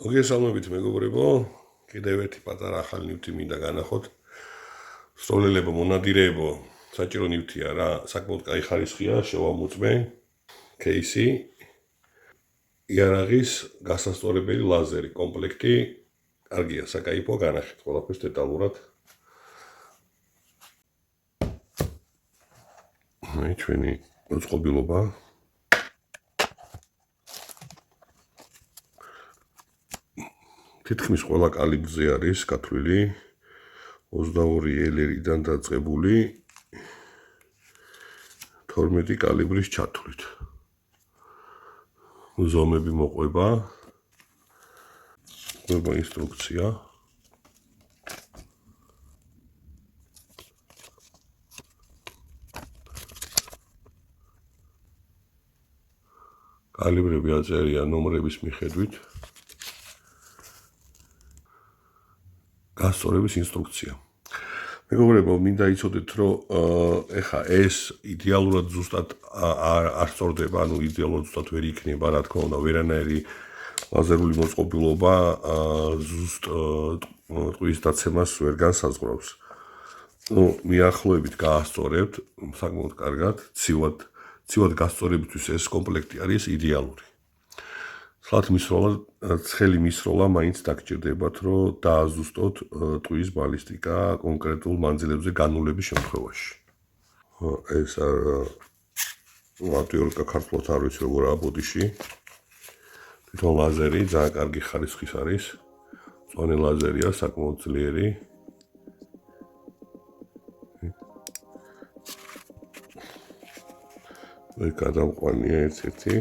მოგესალმებით მეგობრებო, კიდევ ერთი პატარა ახალი ნივთი მინდა განახოთ. სწავლელებო, მონადირეებო, საჭირო ნივთია რა, საკმაოდ კაი ხარისხია, შევამოწმე. кейსი, იარაღის გასასწორებელი ლაზერი, კომპლექტი, კარგია, საკაიფო, განახეთ ყველაფერს დეტალურად. ჩვენი მოწყობილობა. თითქმის ყველა კალიბრზე არის გათვლილი 22 ელერიდან დაწყებული 12 კალიბრის ჩათვლით. ზომები მოყვება, ინსტრუქცია. კალიბრები აწერია ნომრების მიხედვით. გასწორების ინსტრუქცია. მეგობრებო, მინდა იცოდეთ, რომ ეხა ეს იდეალურად ზუსტად არ სწორდება, ანუ იდეალურად ზუსტად ვერ იქნება, რა თქმა უნდა, ვერანაირი ლაზერული მოწყობილობა ზუსტ ტყვის დაცემას ვერ განსაზღვრავს. მიახლოებით გაასწორებთ, საკმაოდ კარგად, ცივად გასწორებისთვის ეს კომპლექტი არის იდეალური. სლათ მისროლა, ცხელი მისროლა მაინც დაგჭირდებათ, რომ დააზუსტოთ ტყვის ბალისტიკა კონკრეტულ მანძილებზე განულების შემთხვევაში. ეს მარტივი ქართულად არ ვიცი როგორაა ბოდიში. თვითონ ლაზერი ძალიან კარგი ხარისხის არის. მწვანე ლაზერია, საკმაოდ ძლიერი. მე გადამყვანია ერთ-ერთი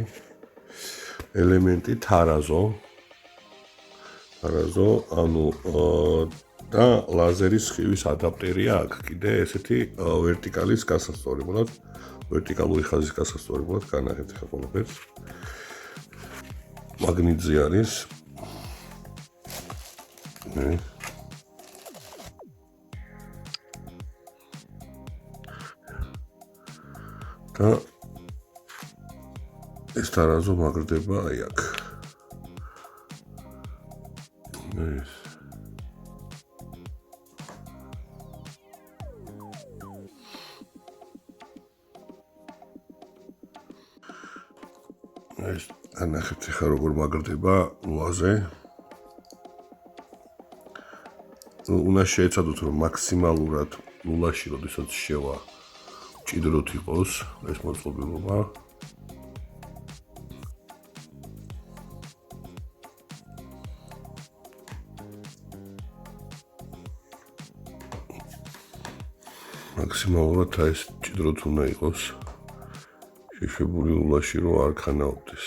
ელემენტი თარაზო, ანუ და ლაზერის სხივის ადაპტერია აქ კიდე ესეთი ვერტიკალის გასასწორებლად, ვერტიკალური ხაზის გასასწორებლად განახეთ ხა ყველაფერს. მაგნიტზე არის. და ეს თარაზო მაგრდება აი აქ. ეს განახეთ ხა როგორ მაგრდება ლუაზე. უნდა შეეცადოთ რომ მაქსიმალურად ლულაში როდესაც შევა ჭიდროთ იყოს ეს მოწყობილობა. მაქსიმალურად ეს ჭიდროთ უნდა იყოს შეშვებული ლულაში რომ არ ქანაობდეს.